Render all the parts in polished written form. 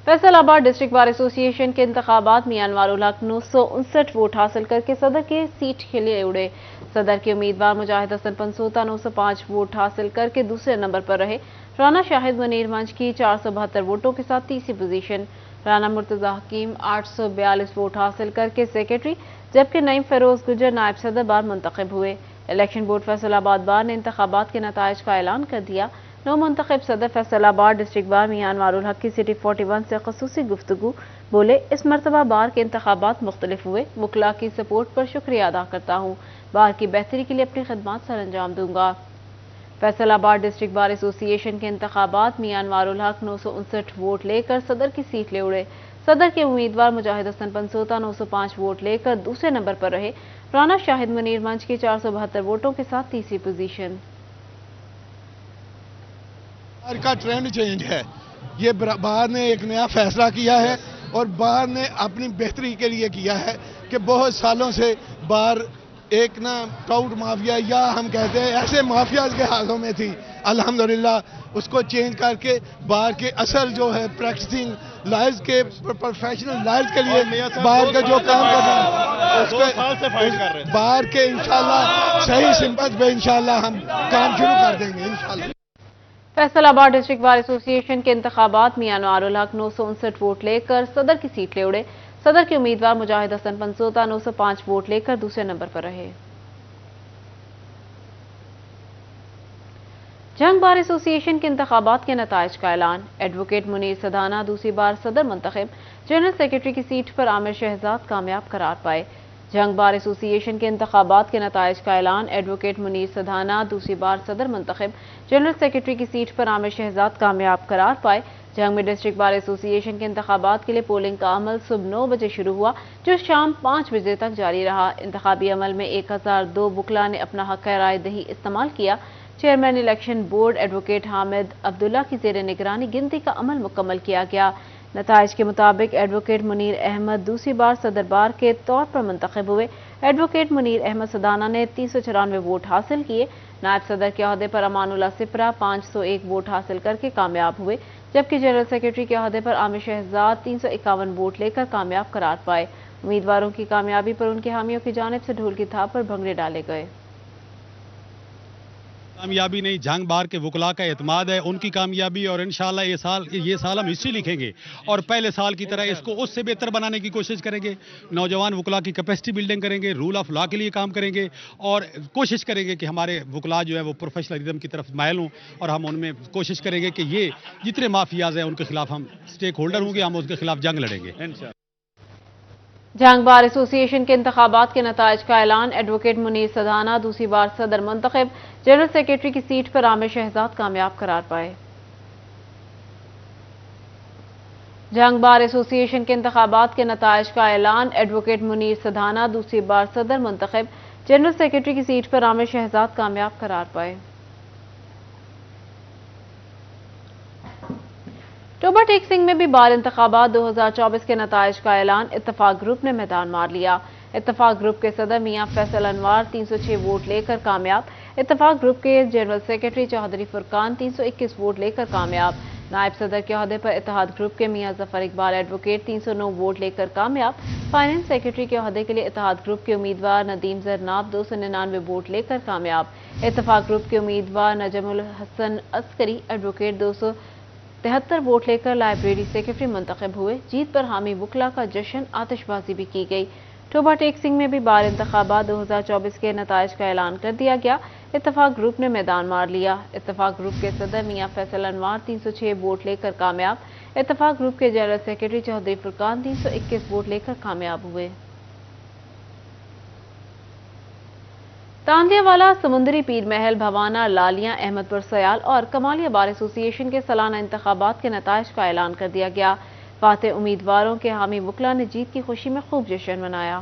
फैसल आबाद district bar association के इंतखाबात में अनवारुल हक 959 वोट हासिल करके सदर के सीट के लिए उड़े। सदर के उम्मीदवार मुजाहिद हसन पंसोता 905 वोट हासिल करके दूसरे नंबर पर रहे। राना शाहिद मुनीर मंच की 472 वोटों के साथ तीसरी पोजीशन। राना मुर्तजा हकीम 842 वोट हासिल करके सेक्रेटरी, जबकि नईम फेरोज गुजर नायब सदर बार मुंतखब हुए। इलेक्शन बोर्ड फैसलाबाद बार ने इंतखाबात के नताइज का ऐलान कर दिया। नौ मुंतखब सदर फैसलाबाद डिस्ट्रिक्ट बार मियां अनवारुल हक की सिटी 41 से खसूसी गुफ्तगू बोले, इस मरतबा बार के इंतखाबात मुख्तलिफ हुए। वकला की सपोर्ट पर शुक्रिया अदा करता हूँ। बार की बेहतरी के लिए अपनी खदमात सर अंजाम दूंगा। फैसलाबाद डिस्ट्रिक्ट बार एसोसिएशन के इंतखाबात मियां अनवारुल हक 959 वोट लेकर सदर की सीट ले उड़े। सदर के उम्मीदवार मुजाहिद हसन पंसोता 905 वोट लेकर दूसरे नंबर पर रहे। राना शाहिद मुनीर मंच की 472 वोटों के साथ तीसरी पोजीशन। बार का ट्रेंड चेंज है। ये बार ने एक नया फैसला किया है और बार ने अपनी बेहतरी के लिए किया है कि बहुत सालों से बार एक ना टाउट माफिया या हम कहते हैं ऐसे माफिया के हाथों में थी। अल्हम्दुलिल्लाह उसको चेंज करके बार के असल जो है प्रैक्टिसिंग लाइज के प्रोफेशनल लाइज के लिए बार का जो काम कर रहे हैं बार के इंशाल्लाह सही सिंपत पे इंशाल्लाह हम काम शुरू कर देंगे इंशाल्लाह। फैसलाबाद डिस्ट्रिक्ट बार एसोसिएशन के इंतखाबात मियां अनवारुल हक 959 वोट लेकर सदर की सीट ले उड़े। सदर के उम्मीदवार मुजाहिद हसन पंसोता 905 वोट लेकर दूसरे नंबर पर रहे। जंग बार एसोसिएशन के इंतखाबात के नताइज का ऐलान। एडवोकेट मुनीर सदाना दूसरी बार सदर मुंतखब। जनरल सेक्रेटरी की सीट पर आमिर शहजाद कामयाब करार पाए। जंग बार एसोसिएशन के इंतखाबात के नताइज का ऐलान। एडवोकेट मुनीर सदाना दूसरी बार सदर मुंतखब। जनरल सेक्रेटरी की सीट पर आमिर शहजाद कामयाब करार पाए। जंग में डिस्ट्रिक्ट बार एसोसिएशन के इंतखाबात के लिए पोलिंग का अमल सुबह 9 बजे शुरू हुआ, जो शाम 5 बजे तक जारी रहा। इंतखाबी अमल में 1002 वकला ने अपना हक राय दही इस्तेमाल किया। Chairman election board advocate Hamid Abdullah की जेर निगरानी गिनती का अमल मुकम्मल किया गया। नताइज के मुताबिक एडवोकेट मुनीर अहमद दूसरी बार सदर बार के तौर पर मुंतखब हुए। एडवोकेट मुनीर अहमद सदाना ने 394 वोट हासिल किए। नायब सदर के अहदे पर अमानुल्लाह सिपरा 501 वोट हासिल करके कामयाब हुए, जबकि जनरल सेक्रेटरी के अहदे पर आमिर शहजाद 351 वोट लेकर कामयाब करार पाए। उम्मीदवारों की कामयाबी पर उनके हामियों की जानिब से ढोल की थाप पर भंगड़े डाले गए। कामयाबी नहीं, जंग बार के वकला का एतमाद है उनकी कामयाबी, और इंशाल्लाह ये साल हम हिस्ट्री लिखेंगे और पहले साल की तरह इसको उससे बेहतर बनाने की कोशिश करेंगे। नौजवान वकला की कैपेसिटी बिल्डिंग करेंगे, रूल ऑफ लॉ के लिए काम करेंगे और कोशिश करेंगे कि हमारे वकला जो है वो प्रोफेशनलिज्म की तरफ मायल हों, और हम उनमें कोशिश करेंगे कि ये जितने माफियाज हैं उनके खिलाफ हम स्टेक होल्डर होंगे, हम उसके खिलाफ जंग लड़ेंगे। जंग बार एसोसिएशन के इंतखाबात के नताइज का ऐलान। एडवोकेट मुनीर सदाना दूसरी बार सदर मुंतखब। जनरल सेक्रेटरी की सीट पर आमिर शहजाद कामयाब करार पाए। जंग बार एसोसिएशन के इंतखाबात के नताइज का ऐलान। एडवोकेट मुनीर सदाना दूसरी बार सदर मुंतखब। जनरल सेक्रेटरी की सीट पर आमिर शहजाद कामयाब करार पाए। टोबा टेक सिंह में भी बार इंतखाबात 2024 के नताइज का ऐलान। इत्तफाक ग्रुप ने मैदान मार लिया। इत्तफाक ग्रुप के सदर मियां फैसल अनवार 306 वोट लेकर कामयाब। इत्तफाक ग्रुप के general secretary Chaudhry Furqan 321 vote लेकर कामयाब। नायब सदर के अहदे पर इत्तेहाद ग्रुप के मियां जफर इकबाल एडवोकेट 309 वोट लेकर कामयाब। फाइनेंस सेक्रेटरी के अहदे के लिए इत्तेहाद ग्रुप के उम्मीदवार नदीम जरनाब 299 वोट लेकर कामयाब। इत्तफाक ग्रुप के उम्मीदवार नजमुल हसन अस्करी एडवोकेट 273 वोट लेकर लाइब्रेरी सेक्रेटरी मुंतखब हुए। जीत पर हामी वकला का जश्न, आतिशबाजी भी की गई। टोबा टेक सिंह में भी बार इंतखाबात 2024 के नताइज का ऐलान कर दिया गया। इत्तफाक ग्रुप ने मैदान मार लिया। इत्तफाक ग्रुप के सदर मियां फैसल अनवार 306 वोट लेकर कामयाब। इत्तफाक ग्रुप के general secretary Chaudhry Furqan 321 vote लेकर कामयाब हुए। तांदियावाला, समुंदरी पीर महल, भवाना, लालियां, अहमदपुर सयाल और कमालिया बार एसोसिएशन के सालाना इंतखाबात के नताइज का ऐलान कर दिया गया। फातेह उम्मीदवारों के हामी वकला ने जीत की खुशी में खूब जश्न मनाया।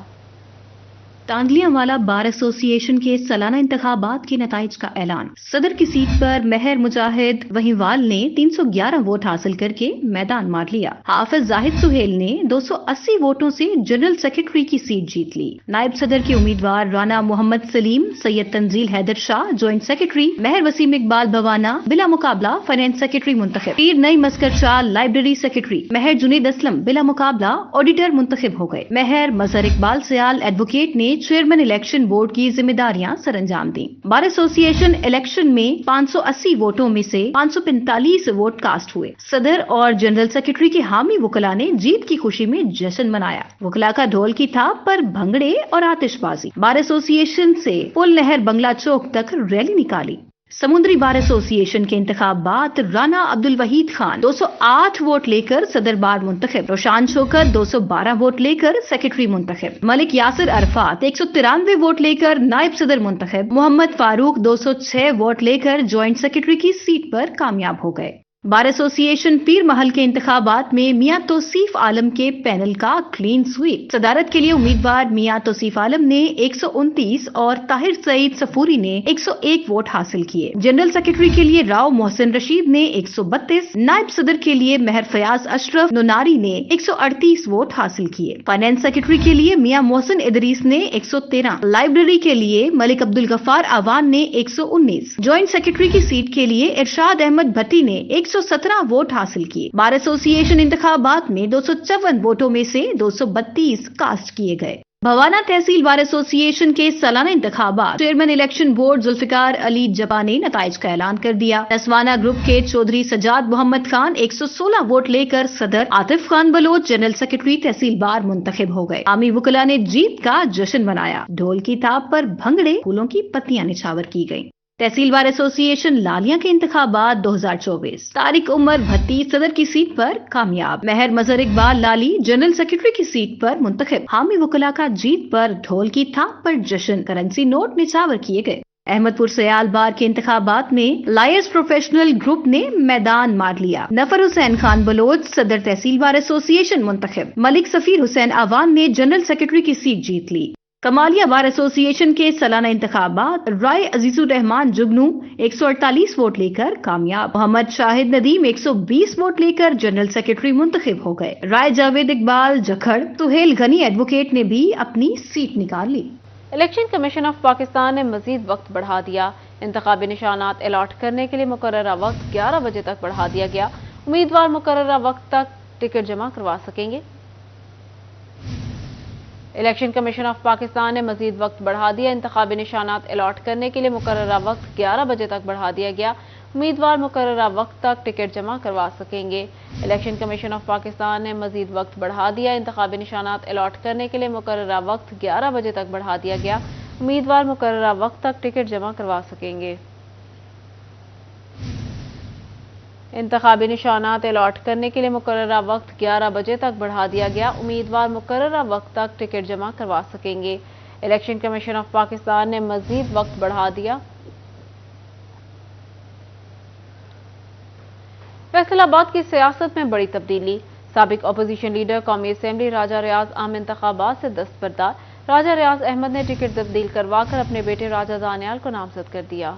تانگلیاں بار ایسوسی ایشن کے سالانہ انتخابات کے نتائج کا اعلان۔ صدر کی سیٹ پر مہر مجاہد وہیوال نے 311 ووٹ حاصل کر کے میدان مار لیا۔ حافظ زاہد سہیل نے 280 ووٹوں سے جنرل سیکرٹری کی سیٹ جیت لی۔ نائب صدر کے امیدوار رانا محمد سلیم، سید تنزیل حیدر شاہ جوائنٹ سیکرٹری، مہر وسیم اقبال بوانا بلا مقابلہ فائنانس سیکرٹری منتخب، پیر نئی مسکر چال لائبریری سیکرٹری، مہر جنید اسلم بلا مقابلہ آڈیٹر منتخب ہو گئے۔ مہر مظہر اقبال سیال ایڈوکیٹ نے چیئرمین الیکشن بورڈ کی ذمہ داریاں سر انجام دیں۔ بار ایسوسی ایشن الیکشن میں 580 ووٹوں میں سے 545 ووٹ کاسٹ ہوئے۔ صدر اور جنرل سیکرٹری کے حامی وکلاء نے جیت کی خوشی میں جشن منایا۔ وکلاء کا ڈھول کی تھاپ پر بھنگڑے اور آتش بازی۔ بار ایسوسی ایشن سے پل نہر بنگلہ چوک تک ریلی نکالی۔ سمندری بار ایسوسی ایشن کے انتخابات، رانا عبدالوحید خان 208 ووٹ لے کر صدر بار منتخب، روشان شوکت 212 ووٹ لے کر سیکرٹری منتخب، ملک یاسر عرفات 193 ووٹ لے کر نائب صدر منتخب، محمد فاروق 206 ووٹ لے کر جوائنٹ سیکرٹری کی سیٹ پر کامیاب ہو گئے۔ بار ایسوسی ایشن پیر محل کے انتخابات میں میاں توصیف عالم کے پینل کا کلین سویپ۔ صدارت کے لیے امیدوار میاں توصیف عالم نے 129 اور طاہر سعید صفوری نے 101 ووٹ حاصل کیے۔ جنرل سیکرٹری کے لیے راؤ محسن رشید نے 132، نائب صدر کے لیے مہر فیاض اشرف نوناری نے 138 ووٹ حاصل کیے۔ فائنانس سیکرٹری کے لیے میاں محسن ادریس نے 113، لائبریری کے لیے ملک عبدالغفار آوان نے 119، جوائنٹ سیکرٹری کی سیٹ کے لیے ارشاد احمد بھٹی نے 117 ووٹ حاصل کیے۔ بار ایسوسی ایشن انتخابات میں 254 ووٹوں میں سے 232 کاسٹ کیے گئے۔ بھوانا تحصیل بار ایسوسی ایشن کے سالانہ انتخابات، چیئرمین الیکشن بورڈ ذوالفقار علی جپا نے نتائج کا اعلان کر دیا۔ نسوانہ گروپ کے چودھری سجاد محمد خان 116 ووٹ لے کر صدر، عاطف خان بلوچ جنرل سیکرٹری تحصیل بار منتخب ہو گئے۔ عامی وکلاء نے جیت کا جشن منایا۔ ڈھول کی تھاپ پر بھنگڑے، پھولوں کی پتیاں نچھاور کی گئیں۔ تحصیل بار ایسوسی ایشن لالیاں کے انتخابات 2024، طارق عمر بھٹی صدر کی سیٹ پر کامیاب، مہر مظہر اقبال لالی جنرل سیکرٹری کی سیٹ پر منتخب۔ حامی وکلاء کا جیت پر ڈھول کی تھاپ پر جشن، کرنسی نوٹ نچھاور کیے گئے۔ احمد پور سیال بار کے انتخابات میں لائرز پروفیشنل گروپ نے میدان مار لیا۔ نفر حسین خان بلوچ صدر تحصیل بار ایسوسی ایشن منتخب، ملک سفیر حسین آوان نے جنرل سیکرٹری کی سیٹ جیت لی۔ کمالیہ بار ایسوسی ایشن کے سالانہ انتخابات، رائے عزیز الرحمان جگنو 148 ووٹ لے کر کامیاب، محمد شاہد ندیم 120 ووٹ لے کر جنرل سیکرٹری منتخب ہو گئے۔ رائے جاوید اقبال جکھڑ، سہیل غنی ایڈوکیٹ نے بھی اپنی سیٹ نکال لی۔ الیکشن کمیشن آف پاکستان نے مزید وقت بڑھا دیا۔ انتخابی نشانات الاٹ کرنے کے لیے مقررہ وقت 11 بجے تک بڑھا دیا گیا۔ امیدوار مقررہ وقت تک ٹکٹ جمع کروا سکیں گے۔ الیکشن کمیشن آف پاکستان نے مزید وقت بڑھا دیا۔ انتخابی نشانات الاٹ کرنے کے لیے مقررہ وقت 11 بجے تک بڑھا دیا گیا۔ امیدوار مقررہ وقت تک ٹکٹ جمع کروا سکیں گے۔ الیکشن کمیشن آف پاکستان نے مزید وقت بڑھا دیا۔ انتخابی نشانات الاٹ کرنے کے لیے مقررہ وقت 11 بجے تک بڑھا دیا گیا۔ امیدوار مقررہ وقت تک ٹکٹ جمع کروا سکیں گے۔ انتخابی نشانات الاٹ کرنے کے لیے مقررہ وقت 11 بجے تک بڑھا دیا گیا۔ امیدوار مقررہ وقت تک ٹکٹ جمع کروا سکیں گے۔ الیکشن کمیشن آف پاکستان نے مزید وقت بڑھا دیا۔ فیصل آباد کی سیاست میں بڑی تبدیلی، سابق اپوزیشن لیڈر قومی اسمبلی راجہ ریاض عام انتخابات سے دستبردار۔ راجہ ریاض احمد نے ٹکٹ تبدیل کروا کر اپنے بیٹے راجہ دانیال کو نامزد کر دیا۔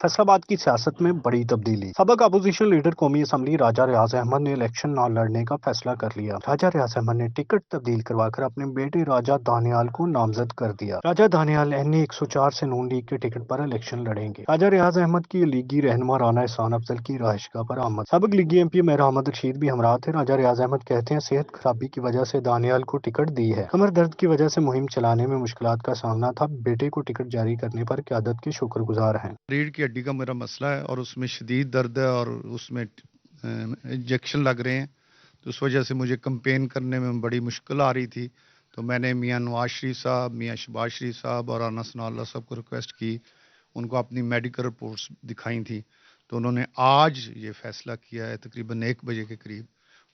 فیصل آباد کی سیاست میں بڑی تبدیلی، سابق اپوزیشن لیڈر قومی اسمبلی راجہ ریاض احمد نے الیکشن نہ لڑنے کا فیصلہ کر لیا۔ راجہ ریاض احمد نے ٹکٹ تبدیل کروا کر اپنے بیٹے راجہ دانیال کو نامزد کر دیا۔ راجہ دانیال NA 104 سے نون لیگ کے ٹکٹ پر الیکشن لڑیں گے۔ راجہ ریاض احمد کی لیگی رہنما رانا احسان افضل کی رہائش گاہ پر آمد، سابق لیگی MP میر احمد رشید بھی ہمراہ تھے۔ راجہ ریاض احمد کہتے ہیں صحت خرابی کی وجہ سے دانیال کو ٹکٹ دی ہے، کمر درد کی وجہ سے مہم چلانے میں مشکلات کا سامنا تھا، بیٹے کو ٹکٹ جاری کرنے پر قیادت کے شکر گزار ہیں۔ ریڑھ کی ہڈی کا میرا مسئلہ ہے اور اس میں شدید درد ہے اور اس میں انجیکشن لگ رہے ہیں، تو اس وجہ سے مجھے کمپین کرنے میں بڑی مشکل آ رہی تھی۔ تو میں نے میاں نواز شریف صاحب، میاں شہباز شریف صاحب اور رانا ثناء اللہ صاحب کو ریکویسٹ کی، ان کو اپنی میڈیکل رپورٹس دکھائی تھیں، تو انہوں نے آج یہ فیصلہ کیا ہے، تقریباً 1 بجے کے قریب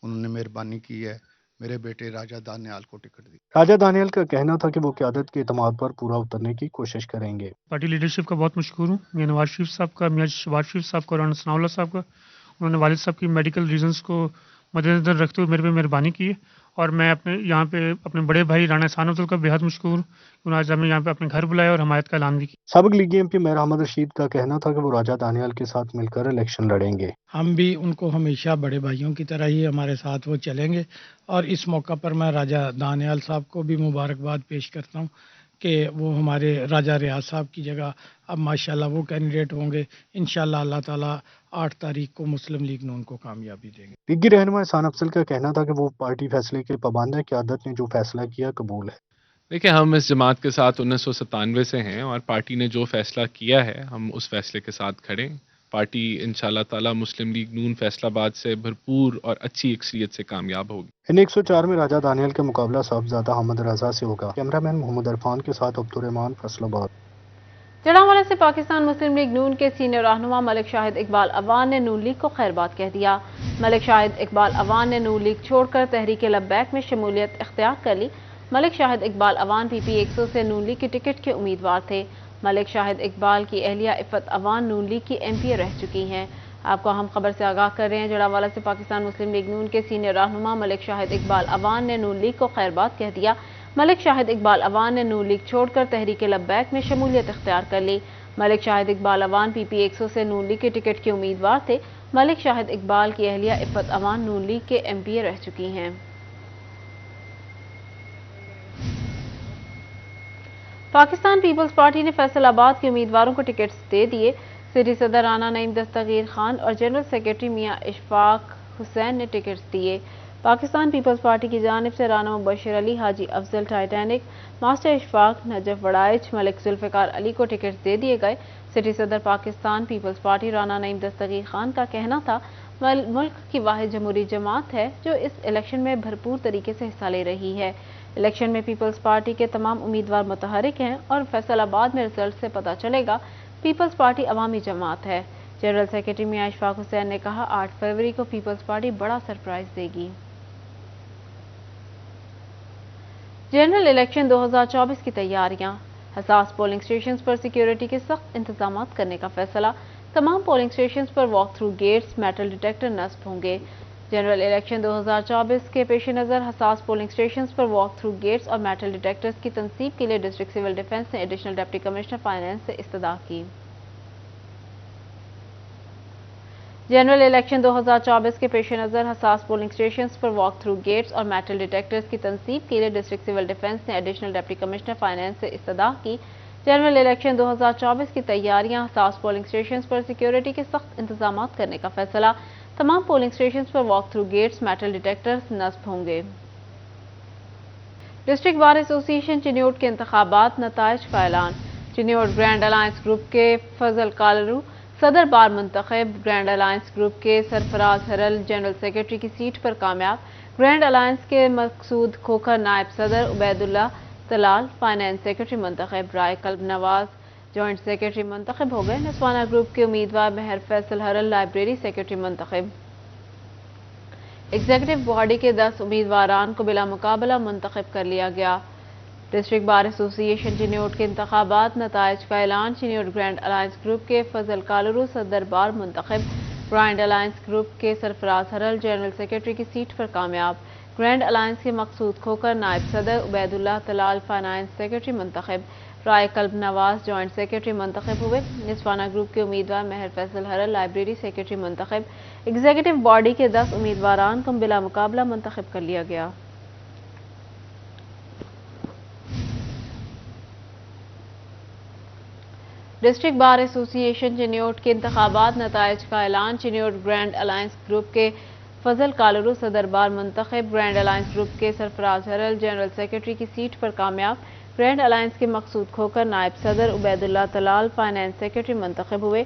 انہوں نے مہربانی کی ہے، میرے بیٹے راجہ دانیال کو ٹکٹ دی۔ راجہ دانیال کا کہنا تھا کہ وہ قیادت کے اعتماد پر پورا اترنے کی کوشش کریں گے۔ پارٹی لیڈرشپ کا بہت مشکور ہوں، میاں نواز شریف صاحب کا، میاں شہباز شریف صاحب کا، رانا ثناء اللہ صاحب کا۔ انہوں نے والد صاحب کی میڈیکل ریزنز کو मद्देनजर रखते हुए मेरे पे मेहरबानी की है। और मैं अपने यहाँ पे अपने बड़े भाई राणा एहसान अफजल का बेहद मशकूर हूँ। उन्होंने आज हमें यहाँ पे अपने घर बुलाया और हमायत का ऐलान भी किया। साबिक लीगी एमपी मेहर अहमद रशीद का कहना था कि वो राजा दानियाल के साथ मिलकर इलेक्शन लड़ेंगे। हम भी उनको हमेशा बड़े भाइयों की तरह ही हमारे साथ वो चलेंगे और इस मौका पर मैं राजा दानियाल साहब को भी मुबारकबाद पेश करता हूँ कि वो हमारे राजा रियाज साहब की जगह अब माशाल्लाह वो कैंडिडेट होंगे। इंशाल्लाह अल्लाह ताला 8 तारीख को मुस्लिम लीग ने उनको कामयाबी देंगे। लीगी रहनुमा एहसान अफजल का कहना था कि वो पार्टी फैसले के पाबंद है, क़यादत ने जो फैसला किया कबूल है। देखिए, हम इस जमात के साथ 1997 से हैं और पार्टी ने जो फैसला किया है हम उस फैसले के साथ खड़े हैं। पार्टी इंशाल्लाह ताला मुस्लिम लीग नून फैसलाबाद से भरपूर और अच्छी अक्सरियत से कामयाब होगी। इन 104 में राजा दानियाल का मुकाबला साहबजादा अहमद रजा से होगा। कैमरामैन मोहम्मद अरफान के साथ अब्दुर्रहमान फैसलाबाद। जड़ांवाला से पाकिस्तान मुस्लिम लीग नून के सीनियर रहनुमा मलिक शाहिद इकबाल अवान ने नून लीग को खैरबाद कह दिया। मलिक शाहिद इकबाल अवान ने नून लीग छोड़कर तहरीक लब्बैक में शमूलियत इख्तियार कर ली। मलिक शाहिद इकबाल अवान PP 100 से नून लीग के टिकट के उम्मीदवार थे। मलिक शाहिद इकबाल की अहलिया इफ़त अवान नून लीग की MP रह चुकी हैं। आपको अहम खबर से आगाह कर रहे हैं। जड़ांवाला से पाकिस्तान मुस्लिम लीग नून के सीनियर रहनुमा मलिक शाहिद इकबाल अवान ने नून लीग को खैरबाद कह दिया। मलिक शाहिद इकबाल अवान ने नून लीग छोड़कर तहरीक लब्बैक में शमूलियत इख्तियार कर ली। मलिक शाहिद इकबाल अवान PP 100 से नून लीग के टिकट के उम्मीदवार थे। मलिक शाहिद इकबाल की अहलिया इफ़त अवान नून लीग के MP रह चुकी हैं। पाकिस्तान पीपल्स पार्टी ने फैसलाबाद के उम्मीदवारों को टिकट्स दे दिए। सिटी सदर राना नईम दस्तगीर खान और जनरल सेक्रेटरी मियां इशफाक हुसैन ने टिकट्स दिए। पाकिस्तान पीपल्स पार्टी की जानिब से राना मुबशर अली, हाजी अफजल टाइटैनिक, मास्टर इशफाक, नजफ वड़ाइच, मलिक जुल्फ़िकार अली को टिकट्स दे दिए गए। सिटी सदर पाकिस्तान पीपल्स पार्टी राना नईम दस्तगीर खान का कहना था मुल्क की वाहिद जमहूरी जमात है जो इस इलेक्शन में भरपूर तरीके से हिस्सा ले रही है। इलेक्शन में पीपल्स पार्टी के तमाम उम्मीदवार मुतहरिक हैं और फैसलाबाद में रिजल्ट से पता चलेगा पीपल्स पार्टी अवामी जमात है। जनरल सेक्रेटरी मियां इशफाक हुसैन ने कहा 8 फरवरी को पीपल्स पार्टी बड़ा सरप्राइज देगी। जनरल इलेक्शन 2024 की तैयारियां। हसास पोलिंग स्टेशन पर सिक्योरिटी के सख्त इंतजाम करने का फैसला। तमाम पोलिंग स्टेशन पर walk through gates, metal detector नस्ब होंगे। जनरल इलेक्शन 2024 के पेश नज़र हसास पोलिंग स्टेशन पर वॉक थ्रू गेट्स और मेटल डिटेक्टर्स की तनसीब के लिए डिस्ट्रिक्ट सिविल डिफेंस ने एडिशनल डिप्टी कमिश्नर फाइनेंस से इस्तदा की। जनरल इलेक्शन 2024 के पेश नज़र हसास पोलिंग स्टेशन पर वॉक थ्रू गेट्स और मेटल डिटेक्टर्स की तनसीब के लिए डिस्ट्रिक्ट सिविल डिफेंस ने एडिशनल डिप्टी कमिश्नर फाइनेंस से इस्तदा की। जनरल इलेक्शन 2024 की तैयारियां। हसास पोलिंग स्टेशन पर सिक्योरिटी के सख्त इंतजाम करने का फैसला। तमाम पोलिंग स्टेशन पर walk through gates, metal detectors नस्ब होंगे। डिस्ट्रिक्ट बार एसोसिएशन चिन्योट के इंतखाबात नताइज का ऐलान। चिन्योट ग्रैंड अलायंस ग्रुप के फजल कालरू सदर बार मुंतखब। ग्रैंड अलायंस ग्रुप के सरफराज हरल जनरल सेक्रेटरी की सीट पर कामयाब। ग्रैंड अलायंस के मकसूद खोखर नायब सदर, उबैदुल्ला तलाल फाइनेंस सेक्रेटरी मुंतखब। राय कल्ब नवाज जॉइंट सेक्रेटरी मुंतखब हो गए। नस्वाना ग्रुप के उम्मीदवार महर फैसल हरल लाइब्रेरी सेक्रेटरी मुंतखब। एग्जीक्यूटिव बॉडी के 10 उम्मीदवारान को बिला मुकाबला मुंतखब कर लिया गया। डिस्ट्रिक्ट बार एसोसिएशन चिन्योट के इंतखाबात नताइज का ऐलान। चिन्योट ग्रैंड अलायंस ग्रुप के फजल कालरू सदर बार मुंतखब। ग्रैंड अलायंस ग्रुप के सरफराज हरल जनरल सेक्रेटरी की सीट पर कामयाब। ग्रैंड अलायंस के मकसूद खोकर नायब सदर, उबैदुल्ला तलाल फाइनेंस सेक्रेटरी मुंतखब। राय कल्ब नवाज जॉइंट सेक्रेटरी मुंतखब हुए। निस्वाना ग्रुप के उम्मीदवार महर फैसल हरल लाइब्रेरी सेक्रेटरी मुंतखब। एग्जीक्यूटिव बॉडी के 10 उम्मीदवारान को बिला मुकाबला मुंतखब कर लिया गया। डिस्ट्रिक्ट बार एसोसिएशन चिन्योट के इंतखाबात नताइज का ऐलान। चिन्योट ग्रैंड अलायंस ग्रुप के फजल कालरू सदर बार मुंतखब। ग्रैंड अलायंस ग्रुप के सरफराज हरल जनरल सेक्रेटरी की सीट पर कामयाब। ग्रैंड अलायंस के मकसूद खोकर नायब सदर, उबैदुल्ला तलाल फाइनेंस सेक्रेटरी मुंतखब हुए।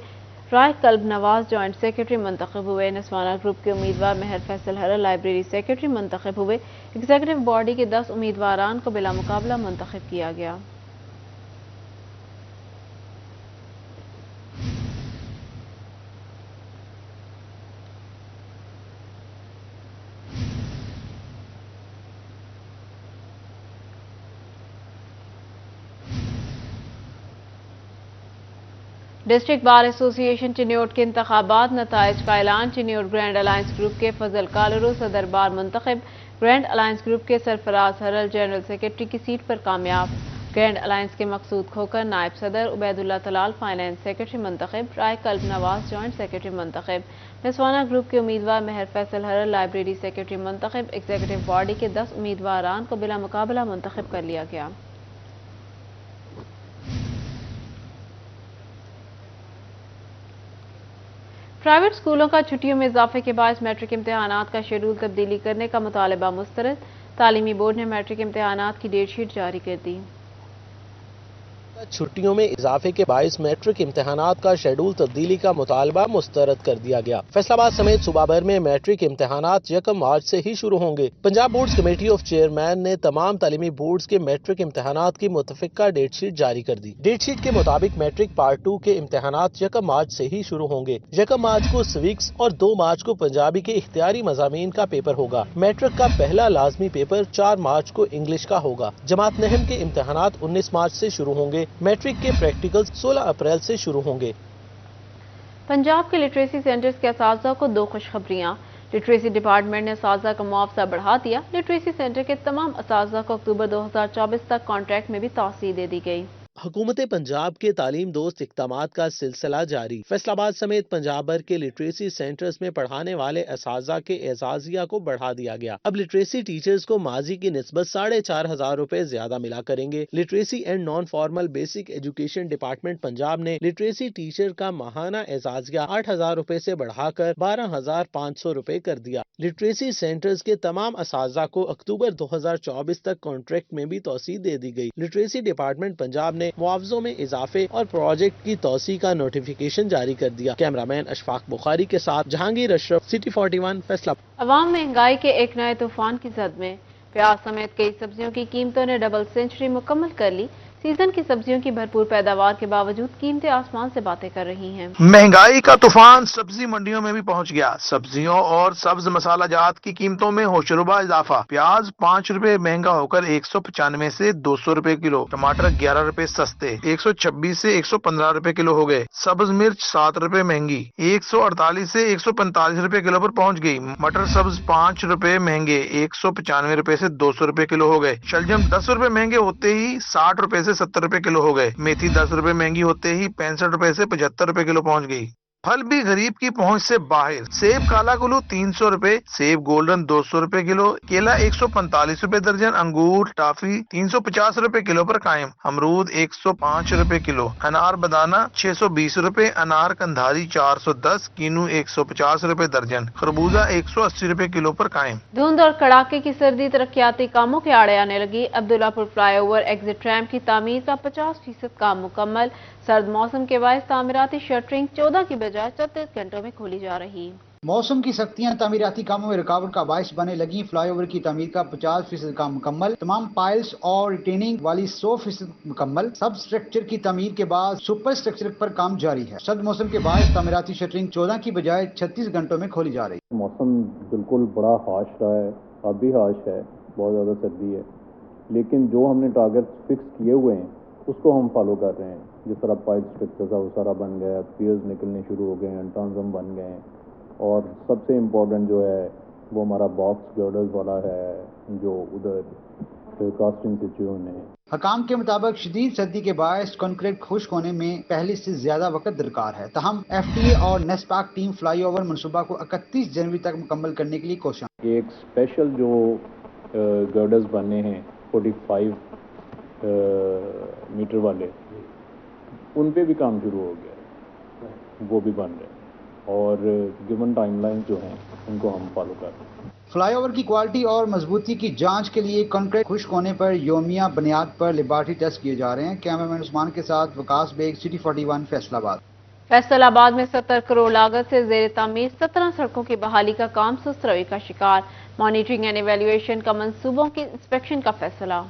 राय कल्ब नवाज जॉइंट सेक्रेटरी मुंतखब हुए। नस्वाना ग्रुप के उम्मीदवार महर फैसल हरल लाइब्रेरी सेक्रेटरी मुंतखब हुए। एग्जीक्यूटिव बॉडी के 10 उम्मीदवारान को बिला मुकाबला मुंतखब किया गया। ڈسٹرکٹ بار ایسوسی ایشن چنیوٹ کے انتخابات نتائج کا اعلان۔ چنیوٹ گرینڈ الائنس گروپ کے فضل کالرو صدر بار منتخب۔ گرینڈ الائنس گروپ کے سرفراز ہرل جنرل سیکرٹری کی سیٹ پر کامیاب۔ گرینڈ الائنس کے مقصود کھوکر نائب صدر، عبید اللہ طلال فائنانس سیکرٹری منتخب، رائے قلب نواز جوائنٹ سیکرٹری منتخب۔ نسوانہ گروپ کے امیدوار مہر فیصل ہرل لائبریری سیکرٹری منتخب۔ ایگزیکٹو باڈی کے 10 امیدواران کو بلا مقابلہ منتخب کر لیا گیا۔ پرائیویٹ اسکولوں کا چھٹیوں میں اضافے کے باعث میٹرک امتحانات کا شیڈول تبدیلی کرنے کا مطالبہ مسترد۔ تعلیمی بورڈ نے میٹرک امتحانات کی ڈیٹ شیٹ جاری کر دی۔ چھٹیوں میں اضافے کے باعث میٹرک امتحانات کا شیڈول تبدیلی کا مطالبہ مسترد کر دیا گیا۔ فیصل آباد سمیت صوبہ بھر میں میٹرک امتحانات 1 مارچ سے ہی شروع ہوں گے۔ Punjab boards committee of chairman نے تمام تعلیمی بورڈز کے میٹرک امتحانات کی متفقہ ڈیٹ شیٹ جاری کر دی۔ ڈیٹ شیٹ کے مطابق میٹرک پارٹ 2 کے امتحانات 1 مارچ سے ہی شروع ہوں گے۔ 1 مارچ کو سویکس اور 2 مارچ کو پنجابی کے اختیاری مضامین کا پیپر ہوگا۔ میٹرک کا پہلا لازمی پیپر 4 مارچ کو انگلش کا ہوگا۔ جماعت نہم کے امتحانات 19 مارچ سے شروع ہوں گے۔ میٹرک کے پریکٹیکل 16 اپریل سے شروع ہوں گے۔ پنجاب کے لٹریسی سینٹرز کے اساتذہ کو 2 خوشخبریاں۔ لٹریسی ڈپارٹمنٹ نے اساتذہ کا معاوضہ بڑھا دیا۔ لٹریسی سینٹر کے تمام اساتذہ کو اکتوبر 2024 تک کانٹریکٹ میں بھی توسیع دے دی گئی۔ حکومت پنجاب کے تعلیم دوست اقدامات کا سلسلہ جاری۔ فیصل آباد سمیت پنجاب بھر کے لٹریسی سینٹرز میں پڑھانے والے اساتذہ کے اعزازیہ کو بڑھا دیا گیا۔ اب لٹریسی ٹیچرز کو ماضی کی نسبت 4,500 روپے زیادہ ملا کریں گے۔ Literacy and non formal basic education department Punjab نے لٹریسی ٹیچر کا ماہانہ اعزازیہ 8,000 روپے سے بڑھا کر 12,500 روپے کر دیا۔ لٹریسی سینٹرز کے تمام اساتذہ کو اکتوبر 2024 تک کانٹریکٹ میں بھی توسیع دے دی گئی۔ لٹریسی ڈپارٹمنٹ پنجاب نے معاوضوں میں اضافے اور پروجیکٹ کی توسیع کا نوٹیفیکیشن جاری کر دیا۔ کیمرامین اشفاق بخاری کے ساتھ جہانگیر اشرف، سٹی 41 فیصلہ۔ عوام مہنگائی کے ایک نئے طوفان کی زد میں۔ پیاز سمیت کئی سبزیوں کی قیمتوں نے ڈبل سینچری مکمل کر لی۔ سیزن کی سبزیوں کی بھرپور پیداوار کے باوجود قیمتیں آسمان سے باتیں کر رہی ہیں۔ مہنگائی کا طوفان سبزی منڈیوں میں بھی پہنچ گیا۔ سبزیوں اور سبز مسالہ جات کی قیمتوں میں ہوشربا اضافہ۔ پیاز 5 روپے مہنگا ہو کر 195 سے 200 روپے کلو۔ ٹماٹر 11 روپے سستے، 126 سے 115 روپے کلو ہو گئے۔ سبز مرچ 7 روپے مہنگی، 148 سے 145 روپے کلو پر پہنچ گئی۔ مٹر سبز 5 روپے مہنگے، 195 روپے سے 200 روپے کلو ہو گئے۔ شلجم 10 روپے مہنگے ہوتے ہی 60 روپے سے 70 روپے کلو ہو گئے۔ میتھی 10 روپے مہنگی ہوتے ہی 65 روپے سے 75 روپے کلو پہنچ گئی۔ پھل بھی غریب کی پہنچ سے باہر۔ سیب کالا کلو 300 روپے، سیب گولڈن 200 روپے کلو، کیلا 145 روپے درجن، انگور ٹافی 350 روپے کلو پر قائم، امرود 105 روپے کلو، انار بدانا 620 روپے، انار کندھاری 410، کینو 150 روپے درجن، خربوزہ 180 روپے کلو پر قائم۔ دھند اور کڑاکے کی سردی ترقیاتی کاموں کے آڑے آنے لگی۔ عبداللہ پور فلائی اوور ایگزٹ ریمپ کی تعمیر کا 50% کام مکمل۔ سرد موسم کے باعث تعمیراتی شٹرنگ 14 کی بجائے 34 گھنٹوں میں کھولی جا رہی۔ موسم کی سختیاں تعمیراتی کاموں میں رکاوٹ کا باعث بنے لگیں۔ فلائی اوور کی تعمیر کا 50% کام مکمل، تمام پائلز اور ریٹیننگ والی 100% مکمل۔ سب سٹرکچر کی تعمیر کے بعد سپر سٹرکچر پر کام جاری ہے۔ سرد موسم کے باعث تعمیراتی شٹرنگ 14 کی بجائے 36 گھنٹوں میں کھولی جا رہی ہے۔ موسم بالکل بڑا ہارش رہا ہے، اب بھی ہارش ہے، بہت زیادہ سردی ہے، لیکن جو ہم نے ٹارگیٹ فکس کیے ہوئے ہیں اس کو ہم فالو کر رہے ہیں۔ جس طرح پائپ سٹرکچر تھا وہ سارا بن گیا ہے، پیئرز نکلنے شروع ہو گئے ہیں، ٹرانزم بن گئے ہیں، اور سب سے امپورٹنٹ جو ہے وہ ہمارا باکس گرڈرز والا ہے جو ادھر کاسٹنگ سے چون ہے۔ حکام کے مطابق شدید سردی کے باعث کنکریٹ خشک ہونے میں پہلے سے زیادہ وقت درکار ہے، تاہم ایف ٹی اے اور نیسپاک ٹیم فلائی اوور منصوبہ کو 31 جنوری تک مکمل کرنے کے لیے کوشاں۔ ایک اسپیشل جو گرڈرز بنے ہیں 45 میٹر والے، ان پہ بھی کام شروع ہو گیا ہے، وہ بھی بن رہے ہیں، اور گیون ٹائم لائن جو ہیں ان کو ہم فالو کر رہے ہیں۔ فلائی اوور کی کوالٹی اور مضبوطی کی جانچ کے لیے کنکریٹ خشک ہونے پر یومیہ بنیاد پر لیبارٹری ٹیسٹ کیے جا رہے ہیں۔ کیمرامین عثمان کے ساتھ وکاس بیگ، سٹی 41 فیصل آباد۔ فیصل آباد میں 70 کروڑ لاگت سے زیر تعمیر 17 سڑکوں کی بحالی کا کام سست روی کا شکار۔ مانیٹرنگ اینڈ ایویلویشن کا منصوبوں کی انسپیکشن کا فیصلہ۔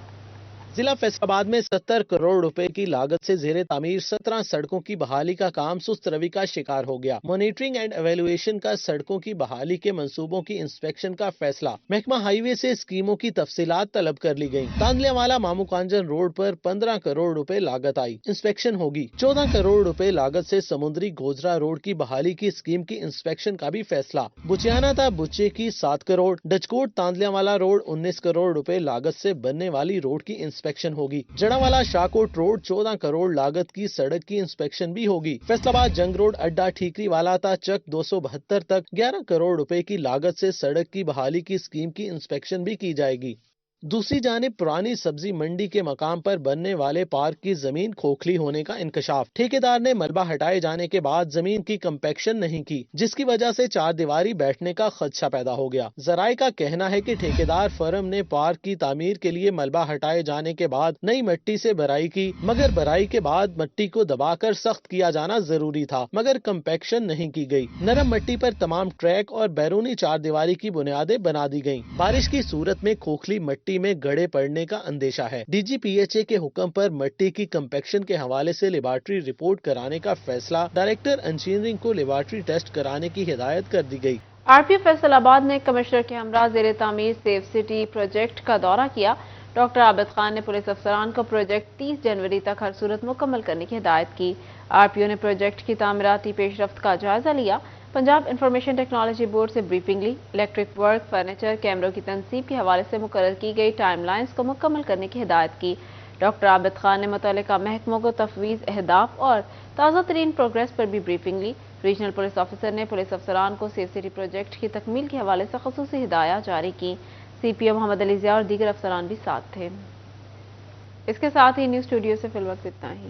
जिला फैसलाबाद में 70 करोड़ रुपए की लागत से जेर तामीर 17 सड़कों की बहाली का काम सुस्त रवि का शिकार हो गया। मॉनिटरिंग एंड एवेल्युएशन का सड़कों की बहाली के मंसूबों की इंस्पेक्शन का फैसला। महकमा हाईवे से स्कीमों की तफसीलात तलब कर ली गयी। तांदलियावाला मामू कांजन रोड पर 15 करोड़ रुपए लागत आई, इंस्पेक्शन होगी। 14 करोड़ रुपए लागत से समुद्री गोजरा रोड की बहाली की स्कीम की इंस्पेक्शन का भी फैसला। बुचियाना था बुच्चे की 7 करोड़, डचकोट तांदलियावाला रोड 19 करोड़ रुपए लागत से बनने वाली रोड की इंस्पेक्शन होगी। जड़ावाला शाहकोट रोड 14 करोड़ लागत की सड़क की इंस्पेक्शन भी होगी। फैसलाबाद जंग रोड अड्डा ठीकरी वाला था चक 272 तक 11 करोड़ रुपए की लागत से सड़क की बहाली की स्कीम की इंस्पेक्शन भी की जाएगी। दूसरी जानिब पुरानी सब्जी मंडी के मकाम पर बनने वाले पार्क की जमीन खोखली होने का इंकशाफ। ठेकेदार ने मलबा हटाए जाने के बाद जमीन की कंपैक्शन नहीं की, जिसकी वजह से चार दीवारी बैठने का खदशा पैदा हो गया। जराये का कहना है कि ठेकेदार फर्म ने पार्क की तामीर के लिए मलबा हटाए जाने के बाद नई मिट्टी से भराई की, मगर भराई के बाद मिट्टी को दबाकर सख्त किया जाना जरूरी था, मगर कंपैक्शन नहीं की गई। नरम मिट्टी पर तमाम ट्रैक और बैरूनी चार दीवारी की बुनियादें बना दी गयी। बारिश की सूरत में खोखली मिट्टी में गड़े पड़ने का अंदेशा है। DGPHA के हुक्म पर मिट्टी की कंपैक्शन के हवाले से लेबॉर्ट्री रिपोर्ट कराने का फैसला। डायरेक्टर इंजीनियरिंग को लेबॉर्ट्री टेस्ट कराने की हिदायत कर दी गई। RPO फैसलाबाद ने कमिश्नर के हमरा ज़ेरे तामीर सेफ सिटी प्रोजेक्ट का दौरा किया। डॉक्टर आबिद खान ने पुलिस अफसरान को प्रोजेक्ट 30 जनवरी तक हर सूरत मुकम्मल करने की हिदायत की। RPO ने प्रोजेक्ट की तामीराती पेशरफ्त का जायजा लिया। पंजाब इंफॉर्मेशन टेक्नोलॉजी बोर्ड से ब्रीफिंग ली। इलेक्ट्रिक वर्क, फर्नीचर, कैमरों की तनसीब के हवाले से मुकर्रर की गई टाइमलाइंस को मुकम्मल करने की हिदायत की। डॉक्टर आबिद खान ने मुतल्लिका महकमों को तफवीज़ अहदाफ और ताज़ा तरीन प्रोग्रेस पर भी ब्रीफिंग ली। रीजनल पुलिस ऑफिसर ने पुलिस अफसरान को सेफ सिटी प्रोजेक्ट की तकमील के हवाले से ख़ुसूसी हिदायत जारी की। CPO मोहम्मद अली ज़िया और दीगर अफसरान भी साथ थे। इसके साथ ही न्यूज़ स्टूडियो से फिल वक्त इतना ही।